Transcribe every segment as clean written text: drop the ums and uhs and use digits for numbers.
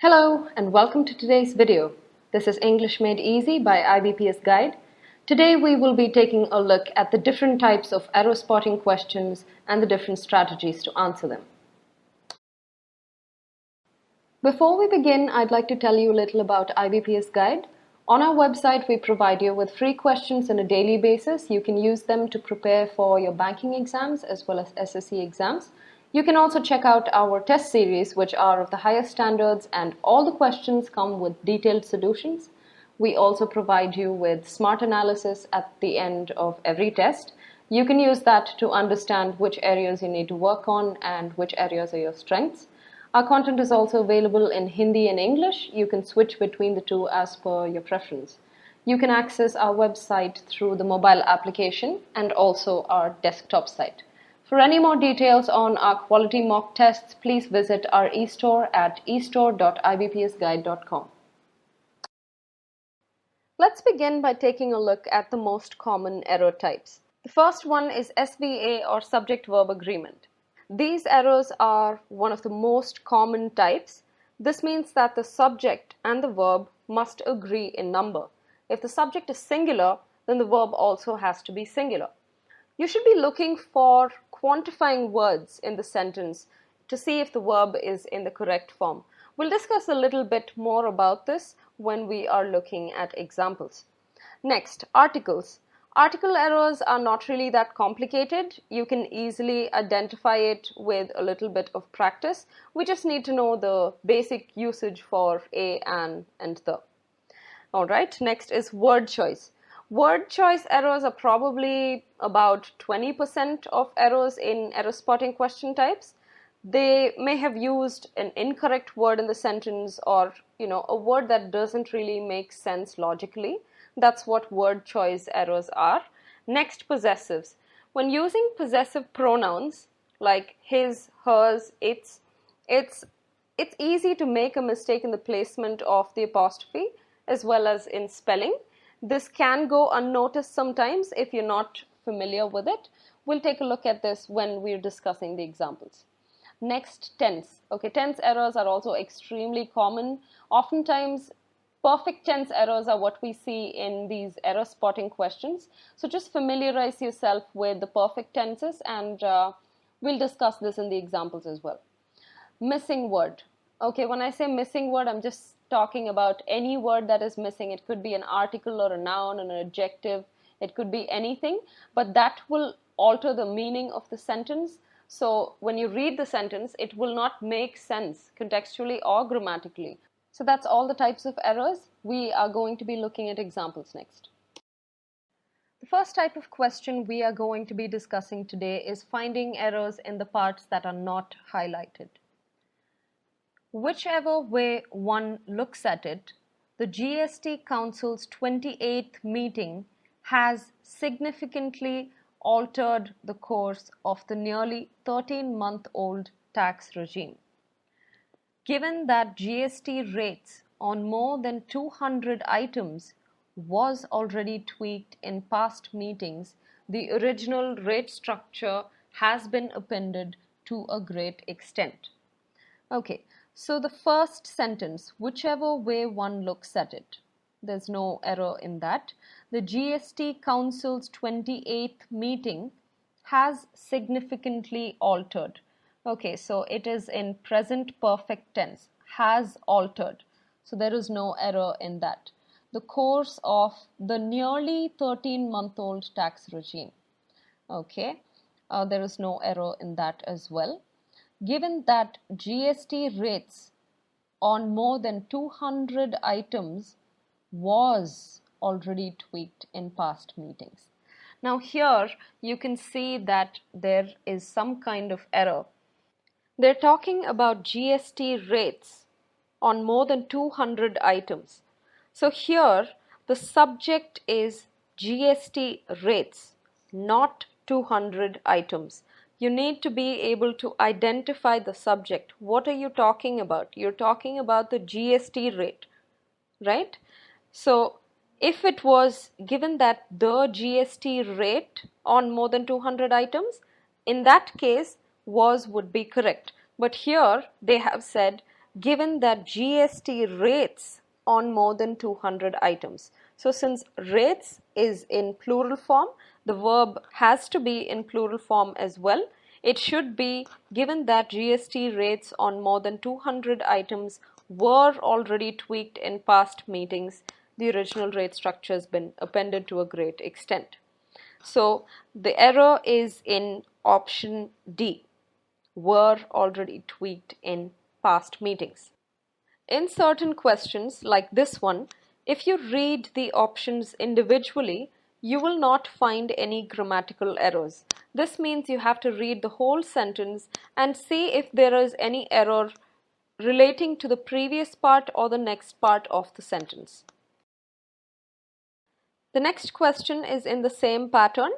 Hello and welcome to today's video. This is English Made Easy by IBPS Guide. Today we will be taking a look at the different types of error spotting questions and the different strategies to answer them. Before we begin, I'd like to tell you a little about IBPS Guide. On our website, we provide you with free questions on a daily basis. You can use them to prepare for your banking exams as well as SSC exams. You can also check out our test series, which are of the highest standards, and all the questions come with detailed solutions. We also provide you with smart analysis at the end of every test. You can use that to understand which areas you need to work on and which areas are your strengths. Our content is also available in Hindi and English. You can switch between the two as per your preference. You can access our website through the mobile application and also our desktop site. For any more details on our quality mock tests, please visit our e-store at e-store.ibpsguide.com. Let's begin by taking a look at the most common error types. The first one is SVA or subject-verb agreement. These errors are one of the most common types. This means that the subject and the verb must agree in number. If the subject is singular, then the verb also has to be singular. You should be looking for quantifying words in the sentence to see if the verb is in the correct form. We'll discuss a little bit more about this when we are looking at examples. Next, articles. Article errors are not really that complicated. You can easily identify it with a little bit of practice. We just need to know the basic usage for a, an, and the. Alright, next is word choice. Word choice errors are probably about 20% of errors in error spotting question types. They may have used an incorrect word in the sentence or, a word that doesn't really make sense logically. That's what word choice errors are. Next, possessives. When using possessive pronouns like his, hers, it's easy to make a mistake in the placement of the apostrophe as well as in spelling. This can go unnoticed sometimes if you're not familiar with it. We'll take a look at this when we're discussing the examples. Next, tense. Okay, tense errors are also extremely common. Oftentimes, perfect tense errors are what we see in these error spotting questions. So just familiarize yourself with the perfect tenses and we'll discuss this in the examples as well. Missing word. Okay, when I say missing word, I'm just talking about any word that is missing. It could be an article or a noun, an adjective. It could be anything, but that will alter the meaning of the sentence. So when you read the sentence, it will not make sense contextually or grammatically. So that's all the types of errors. We are going to be looking at examples next. The first type of question we are going to be discussing today is finding errors in the parts that are not highlighted. Whichever way one looks at it, the GST Council's 28th meeting has significantly altered the course of the nearly 13-month-old tax regime. Given that GST rates on more than 200 items was already tweaked in past meetings, the original rate structure has been appended to a great extent. Okay. So the first sentence, whichever way one looks at it, there's no error in that. The GST Council's 28th meeting has significantly altered. Okay, so it is in present perfect tense, has altered. So there is no error in that. The course of the nearly 13-month-old tax regime. Okay, there is no error in that as well. Given that GST rates on more than 200 items was already tweaked in past meetings. Now here you can see that there is some kind of error. They're talking about GST rates on more than 200 items. So here the subject is GST rates, not 200 items. You need to be able to identify the subject. What are you talking about? You're talking about the GST rate, right? So if it was given that the GST rate on more than 200 items, in that case was would be correct. But here they have said given that GST rates on more than 200 items. So since rates is in plural form, the verb has to be in plural form as well. It should be given that GST rates on more than 200 items were already tweaked in past meetings. The original rate structure has been appended to a great extent. So the error is in option D, were already tweaked in past meetings. In certain questions like this one, if you read the options individually, you will not find any grammatical errors. This means you have to read the whole sentence and see if there is any error relating to the previous part or the next part of the sentence. The next question is in the same pattern.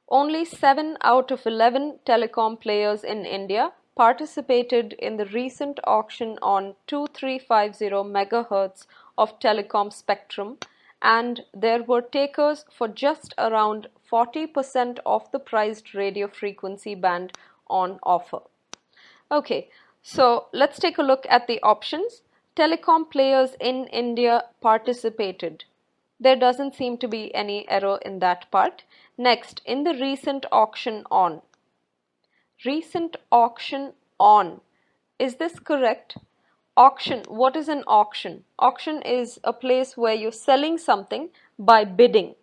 Only 7 out of 11 telecom players in India participated in the recent auction on 2350 MHz of telecom spectrum, and there were takers for just around 40% of the priced radio frequency band on offer. Okay, so let's take a look at the options. Telecom players in India participated. There doesn't seem to be any error in that part. Next, in the recent auction on. Recent auction on. Is this correct? Auction. What is an auction? Auction is a place where you're selling something by bidding,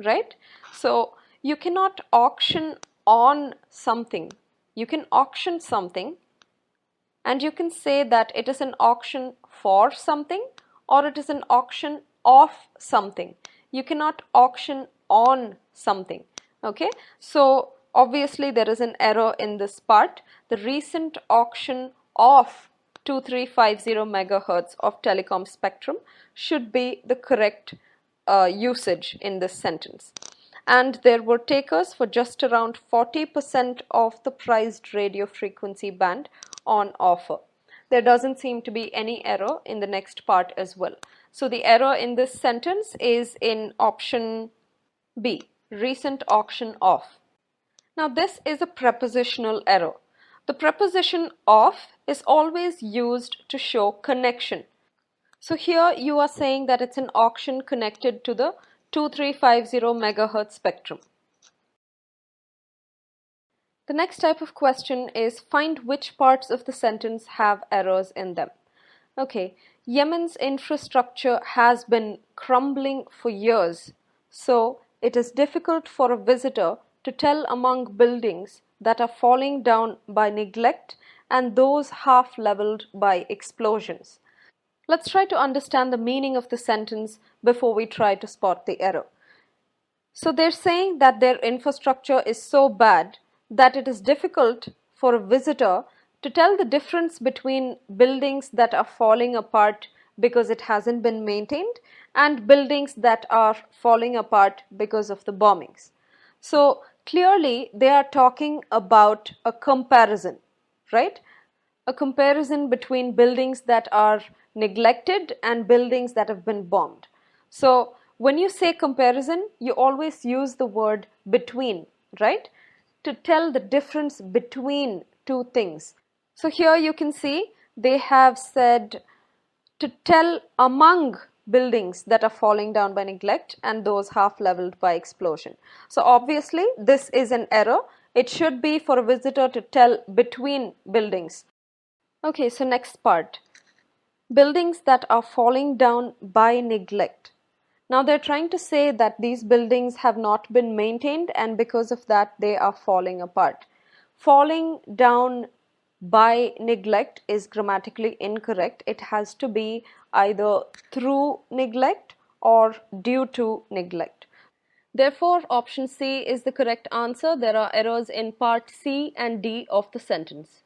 right? So you cannot auction on something. You can auction something, and you can say that it is an auction for something or it is an auction of something. You cannot auction on something. Okay, so obviously there is an error in this part. The recent auction of 2350 MHz of telecom spectrum should be the correct usage in this sentence. And there were takers for just around 40% of the priced radio frequency band on offer. There doesn't seem to be any error in the next part as well. So the error in this sentence is in option B, recent auction of. Now this is a prepositional error. The preposition of is always used to show connection. So here you are saying that it's an auction connected to the 2350 MHz spectrum. The next type of question is find which parts of the sentence have errors in them. Okay, Yemen's infrastructure has been crumbling for years, so it is difficult for a visitor to tell among buildings that are falling down by neglect and those half-leveled by explosions. Let's try to understand the meaning of the sentence before we try to spot the error. So they're saying that their infrastructure is so bad that it is difficult for a visitor to tell the difference between buildings that are falling apart because it hasn't been maintained and buildings that are falling apart because of the bombings. So clearly they are talking about a comparison, right? A comparison between buildings that are neglected and buildings that have been bombed. So when you say comparison, you always use the word between, right? To tell the difference between two things. So here you can see they have said to tell among buildings that are falling down by neglect and those half-leveled by explosion. So obviously this is an error. It should be for a visitor to tell between buildings. Okay, so next part. Buildings that are falling down by neglect. Now they're trying to say that these buildings have not been maintained and because of that they are falling apart. Falling down by neglect is grammatically incorrect. It has to be either through neglect or due to neglect. Therefore, option C is the correct answer. There are errors in part C and D of the sentence.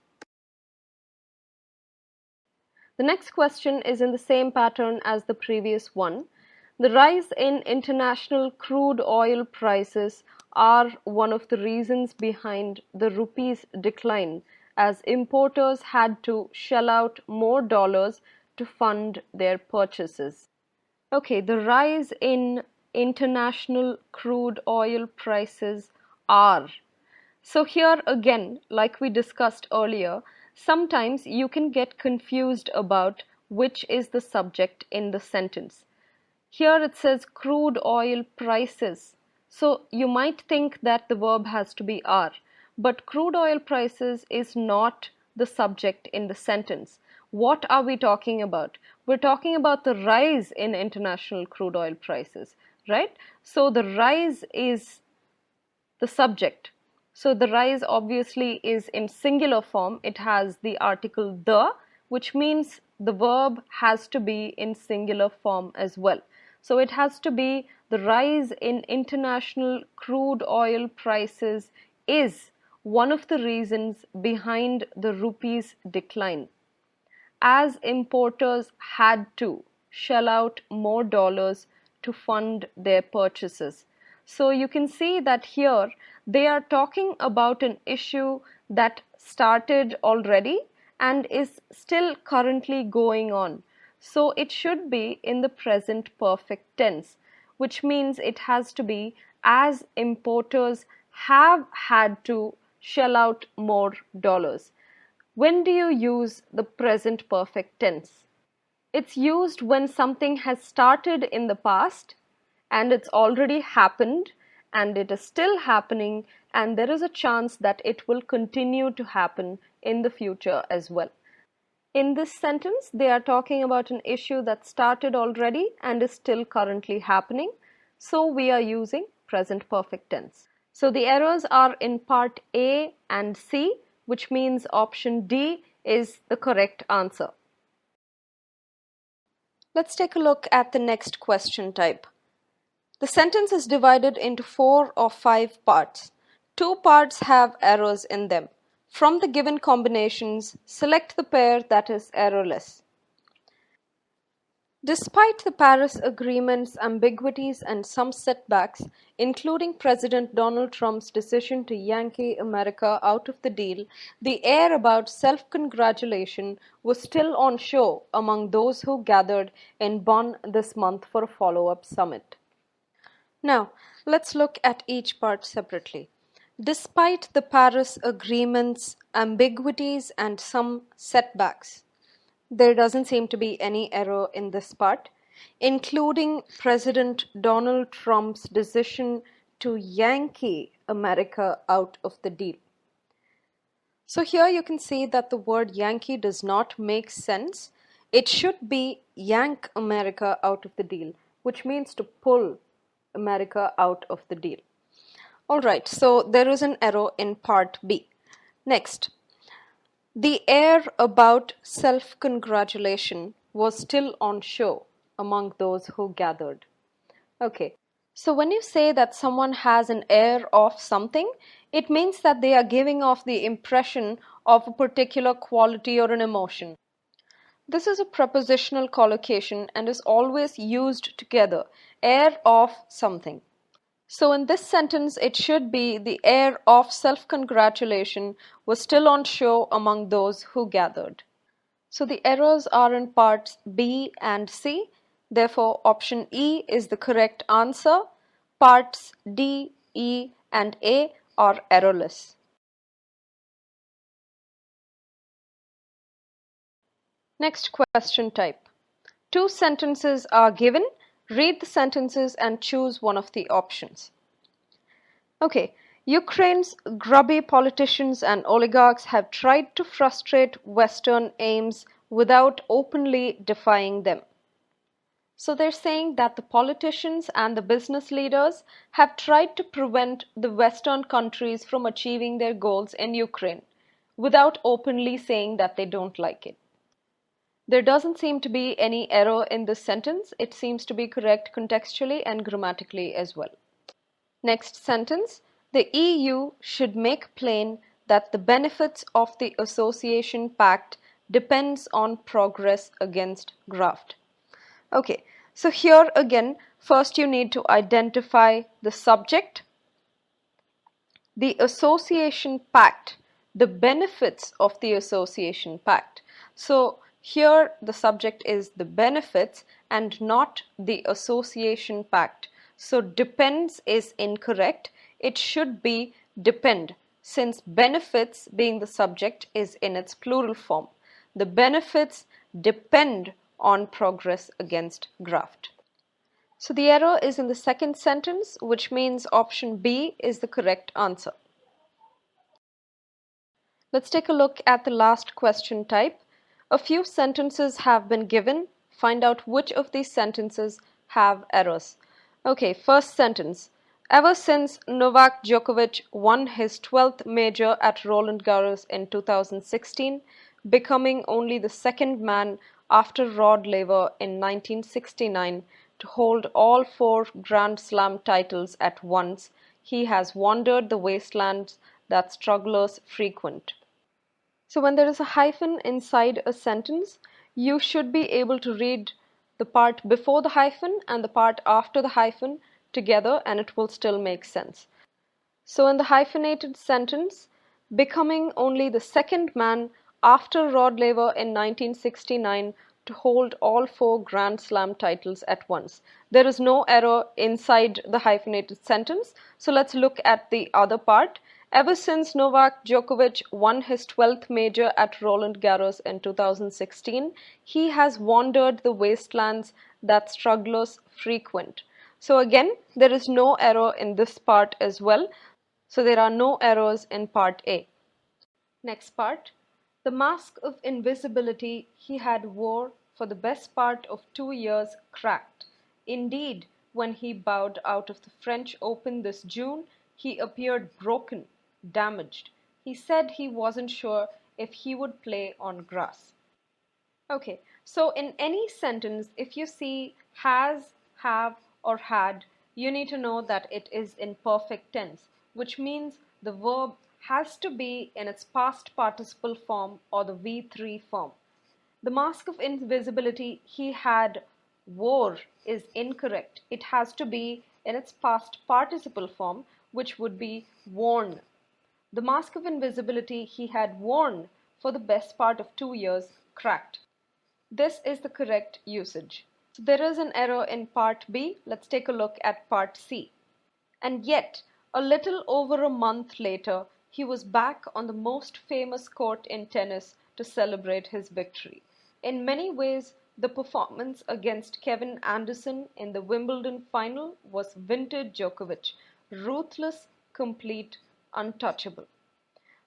The next question is in the same pattern as the previous one. The rise in international crude oil prices are one of the reasons behind the rupee's decline, as importers had to shell out more dollars to fund their purchases. Okay, the rise in international crude oil prices are. So here again, like we discussed earlier, sometimes you can get confused about which is the subject in the sentence. Here it says crude oil prices. So you might think that the verb has to be are, but crude oil prices is not the subject in the sentence. What are we talking about? We're talking about the rise in international crude oil prices, right? So the rise is the subject. So the rise obviously is in singular form. It has the article the, which means the verb has to be in singular form as well. So it has to be the rise in international crude oil prices is one of the reasons behind the rupee's decline, as importers had to shell out more dollars to fund their purchases. So you can see that here they are talking about an issue that started already and is still currently going on. So it should be in the present perfect tense, which means it has to be as importers have had to shell out more dollars. When do you use the present perfect tense? It's used when something has started in the past and it's already happened and it is still happening and there is a chance that it will continue to happen in the future as well. In this sentence, they are talking about an issue that started already and is still currently happening. So we are using present perfect tense. So the errors are in part A and C, which means option D is the correct answer. Let's take a look at the next question type. The sentence is divided into 4 or 5 parts. 2 parts have errors in them. From the given combinations, select the pair that is errorless. Despite the Paris Agreement's ambiguities and some setbacks, including President Donald Trump's decision to Yankee America out of the deal, the air about self-congratulation was still on show among those who gathered in Bonn this month for a follow-up summit. Now, let's look at each part separately. Despite the Paris Agreement's ambiguities and some setbacks, there doesn't seem to be any error in this part, including President Donald Trump's decision to Yankee America out of the deal. So here you can see that the word Yankee does not make sense. It should be yank America out of the deal, which means to pull America out of the deal. Alright, so there is an error in part B. Next. The air about self-congratulation was still on show among those who gathered. Okay, so when you say that someone has an air of something, it means that they are giving off the impression of a particular quality or an emotion. This is a prepositional collocation and is always used together, air of something. So in this sentence, it should be the air of self-congratulation was still on show among those who gathered. So the errors are in parts B and C. Therefore, option E is the correct answer. Parts D, E, and A are errorless. Next question type. 2 sentences are given. Read the sentences and choose one of the options. Okay, Ukraine's grubby politicians and oligarchs have tried to frustrate Western aims without openly defying them. So they're saying that the politicians and the business leaders have tried to prevent the Western countries from achieving their goals in Ukraine without openly saying that they don't like it. There doesn't seem to be any error in this sentence. It seems to be correct contextually and grammatically as well. Next sentence, the EU should make plain that the benefits of the Association Pact depends on progress against graft. Okay, so here again, first you need to identify the subject, the Association Pact, the benefits of the Association Pact. So here the subject is the benefits and not the Association Pact. So depends is incorrect. It should be depend. since benefits being the subject is in its plural form. The benefits depend on progress against graft. So the error is in the second sentence, which means option B is the correct answer. Let's take a look at the last question type. A few sentences have been given. Find out which of these sentences have errors. Okay, first sentence. Ever since Novak Djokovic won his 12th major at Roland Garros in 2016, becoming only the second man after Rod Laver in 1969 to hold all 4 Grand Slam titles at once, he has wandered the wastelands that strugglers frequent. So when there is a hyphen inside a sentence, you should be able to read the part before the hyphen and the part after the hyphen together, and it will still make sense. So in the hyphenated sentence, becoming only the second man after Rod Laver in 1969 to hold all 4 Grand Slam titles at once. There is no error inside the hyphenated sentence. So let's look at the other part. Ever since Novak Djokovic won his 12th major at Roland Garros in 2016, he has wandered the wastelands that strugglers frequent. So again, there is no error in this part as well. So there are no errors in part A. Next part. The mask of invisibility he had wore for the best part of 2 years cracked. Indeed, when he bowed out of the French Open this June, he appeared broken, damaged. He said he wasn't sure if he would play on grass. Okay, so in any sentence, if you see has, have, or had, you need to know that it is in perfect tense, which means the verb has to be in its past participle form or the V3 form. The mask of invisibility he had wore is incorrect. It has to be in its past participle form, which would be worn. The mask of invisibility he had worn for the best part of 2 years cracked. This is the correct usage. So there is an error in part B. Let's take a look at part C. And yet, a little over a month later, he was back on the most famous court in tennis to celebrate his victory. In many ways, the performance against Kevin Anderson in the Wimbledon final was vintage Djokovic, ruthless, complete, untouchable.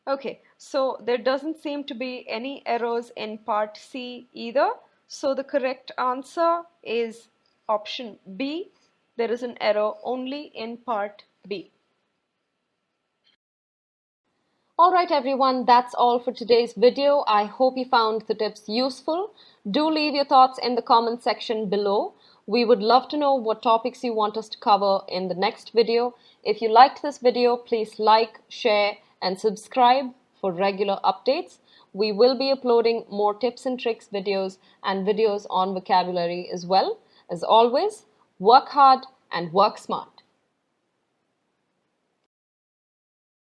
Okay, so there doesn't seem to be any errors in part C either. So the correct answer is option B. There is an error only in part B. Alright everyone, that's all for today's video. I hope you found the tips useful. Do leave your thoughts in the comment section below. We would love to know what topics you want us to cover in the next video. If you liked this video, please like, share, and subscribe for regular updates. We will be uploading more tips and tricks videos and videos on vocabulary as well. As always, work hard and work smart.